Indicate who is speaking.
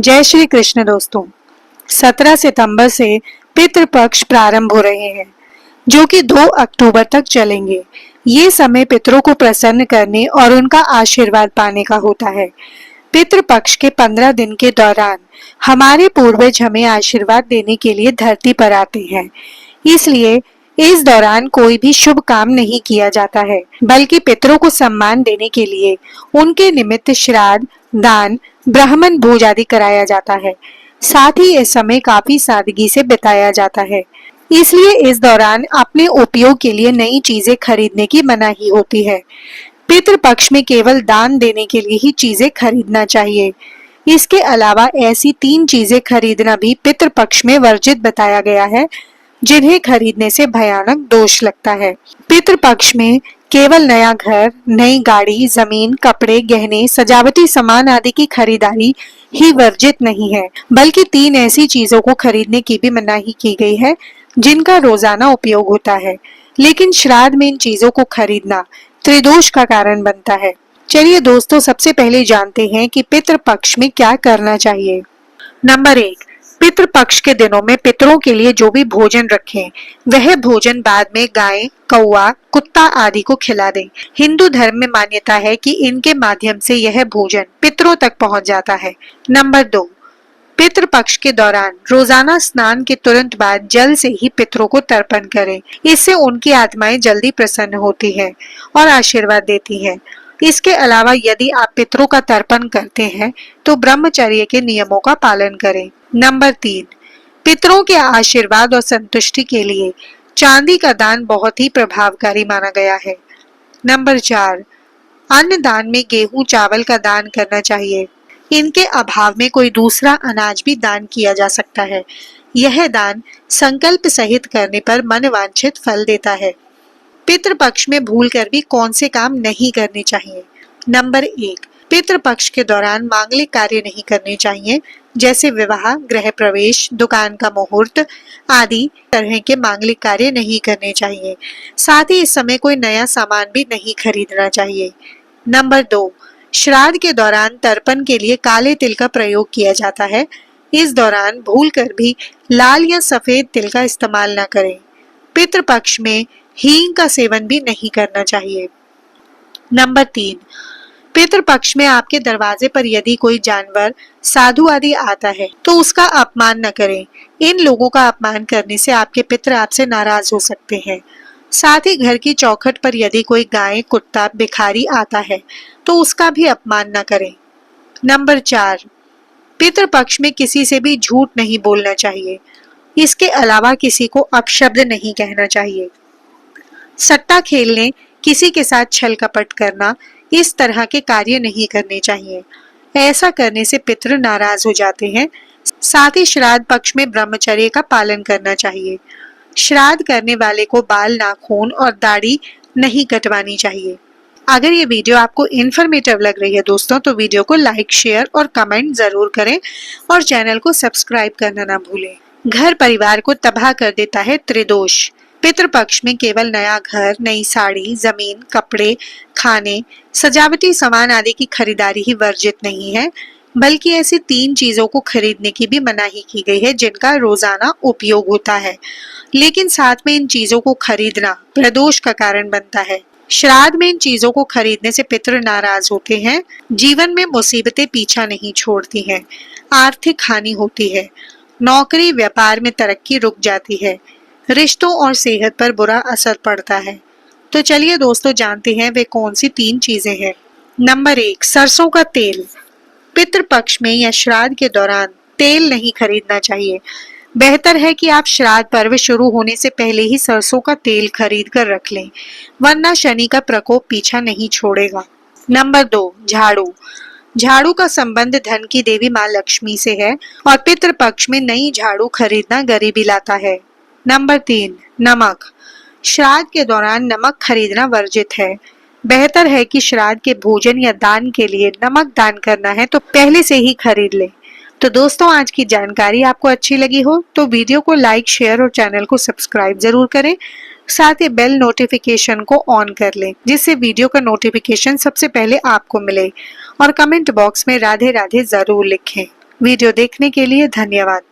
Speaker 1: जय श्री कृष्ण दोस्तों। 17 सितंबर से पितृपक्ष प्रारंभ हो रहे हैं जो कि 2 अक्टूबर तक चलेंगे। ये समय पितरों को प्रसन्न करने और उनका आशीर्वाद पाने का होता है। पितृपक्ष के 15 दिन के दौरान हमारे पूर्वज हमें आशीर्वाद देने के लिए धरती पर आते हैं, इसलिए इस दौरान कोई भी शुभ काम नहीं किया जाता है, बल्कि पितरों को सम्मान देने के लिए उनके निमित्त श्राद्ध, दान, ब्राह्मण भोज आदि कराया जाता है। साथ ही इस समय काफी सादगी से बिताया जाता है, इसलिए इस दौरान अपने उपयोग के लिए नई चीजें खरीदने की मनाही होती है। पितृपक्ष में केवल दान देने के लिए ही चीजें खरीदना चाहिए। इसके अलावा ऐसी 3 चीजें खरीदना भी पितृपक्ष में वर्जित बताया गया है, जिन्हें खरीदने से भयानक दोष लगता है। पितृपक्ष में केवल नया घर, नई गाड़ी, जमीन, कपड़े, गहने, सजावटी सामान आदि की खरीदारी ही वर्जित नहीं है, बल्कि 3 ऐसी चीजों को खरीदने की भी मनाही की गई है जिनका रोजाना उपयोग होता है। लेकिन श्राद्ध में इन चीजों को खरीदना त्रिदोष का कारण बनता है। चलिए दोस्तों, सबसे पहले जानते हैं कि पितृपक्ष में क्या करना चाहिए। नंबर 1, पितृपक्ष के दिनों में पितरों के लिए जो भी भोजन रखें, वह भोजन बाद में गाय, कौवा, कुत्ता आदि को खिला दें। हिंदू धर्म में मान्यता है कि इनके माध्यम से यह भोजन पितरों तक पहुंच जाता है। नंबर 2, पितृपक्ष के दौरान रोजाना स्नान के तुरंत बाद जल से ही पितरों को तर्पण करें। इससे उनकी आत्माएं जल्दी प्रसन्न होती हैं और आशीर्वाद देती हैं। इसके अलावा यदि आप पितरों का तर्पण करते हैं तो ब्रह्मचर्य के नियमों का पालन करें। नंबर 3, पितरों के आशीर्वाद और संतुष्टि के लिए चांदी का दान बहुत ही प्रभावकारी माना गया है। नंबर 4, अन्न दान में गेहूं, चावल का दान करना चाहिए। इनके अभाव में कोई दूसरा अनाज भी दान किया जा सकता है। यह दान संकल्प सहित करने पर मनवांछित फल देता है। पितृपक्ष में भूलकर भी कौन से काम नहीं करने चाहिए। नंबर 1, पितृपक्ष के दौरान मांगलिक कार्य नहीं करने चाहिए, जैसे विवाह, गृह प्रवेश, दुकान का मुहूर्त आदि तरह के मांगलिक कार्य नहीं करने चाहिए। साथ ही इस समय कोई नया सामान भी नहीं खरीदना चाहिए। नंबर 2, श्राद्ध के दौरान तर्पण के लिए काले तिल का प्रयोग किया जाता है। इस दौरान भूलकर भी लाल या सफेद तिल का इस्तेमाल न करें। पितृपक्ष में हींग का सेवन भी नहीं करना चाहिए। नंबर 3, पितृपक्ष में आपके दरवाजे पर यदि कोई जानवर, साधु आदि आता है तो उसका अपमान न करें। इन लोगों का अपमान करने से आपके पितृ आपसे नाराज हो सकते हैं। साथ ही घर की चौखट पर यदि कोई गाय, कुत्ता, भिखारी आता है तो उसका भी अपमान न करें। नंबर 4, पितृपक्ष में किसी से भी झूठ नहीं बोलना चाहिए। इसके अलावा किसी को अपशब्द नहीं कहना चाहिए। सट्टा खेलने, किसी के साथ छल कपट करना, इस तरह के कार्य नहीं करने चाहिए। ऐसा करने से पितृ नाराज हो जाते हैं। साथ ही श्राद्ध पक्ष में ब्रह्मचर्य का पालन करना चाहिए। श्राद्ध करने वाले को बाल, नाखून और दाढ़ी नहीं कटवानी चाहिए। अगर ये वीडियो आपको इन्फॉर्मेटिव लग रही है दोस्तों, तो वीडियो को लाइक, शेयर और कमेंट जरूर करें और चैनल को सब्सक्राइब करना ना भूलें। घर परिवार को तबाह कर देता है त्रिदोष। पितृपक्ष में केवल नया घर, नई साड़ी, जमीन, कपड़े, खाने, सजावटी सामान आदि की खरीदारी ही वर्जित नहीं है, बल्कि ऐसी 3 चीजों को खरीदने की भी मनाही की गई है जिनका रोजाना उपयोग होता है। लेकिन साथ में इन चीजों को खरीदना प्रदोष का कारण बनता है। श्राद्ध में इन चीजों को खरीदने से पितृ नाराज होते हैं। जीवन में मुसीबतें पीछा नहीं छोड़ती हैं। आर्थिक हानि होती है। नौकरी, व्यापार में तरक्की रुक जाती है। रिश्तों और सेहत पर बुरा असर पड़ता है। तो चलिए दोस्तों, जानते हैं वे कौन सी 3 चीजें हैं। नंबर 1, सरसों का तेल। पितृपक्ष में या श्राद्ध के दौरान तेल नहीं खरीदना चाहिए। बेहतर है कि आप श्राद्ध पर्व शुरू होने से पहले ही सरसों का तेल खरीद कर रख लें, वरना शनि का प्रकोप पीछा नहीं छोड़ेगा। नंबर 2, झाड़ू। झाड़ू का संबंध धन की देवी माँ लक्ष्मी से है और पितृपक्ष में नई झाड़ू खरीदना गरीबी लाता है। नंबर 3, नमक। श्राद्ध के दौरान नमक खरीदना वर्जित है। बेहतर है कि श्राद्ध के भोजन या दान के लिए नमक दान करना है तो पहले से ही खरीद ले। तो दोस्तों, आज की जानकारी आपको अच्छी लगी हो तो वीडियो को लाइक, शेयर और चैनल को सब्सक्राइब जरूर करें। साथ ही बेल नोटिफिकेशन को ऑन कर लें, जिससे वीडियो का नोटिफिकेशन सबसे पहले आपको मिले। और कमेंट बॉक्स में राधे राधे जरूर लिखें। वीडियो देखने के लिए धन्यवाद।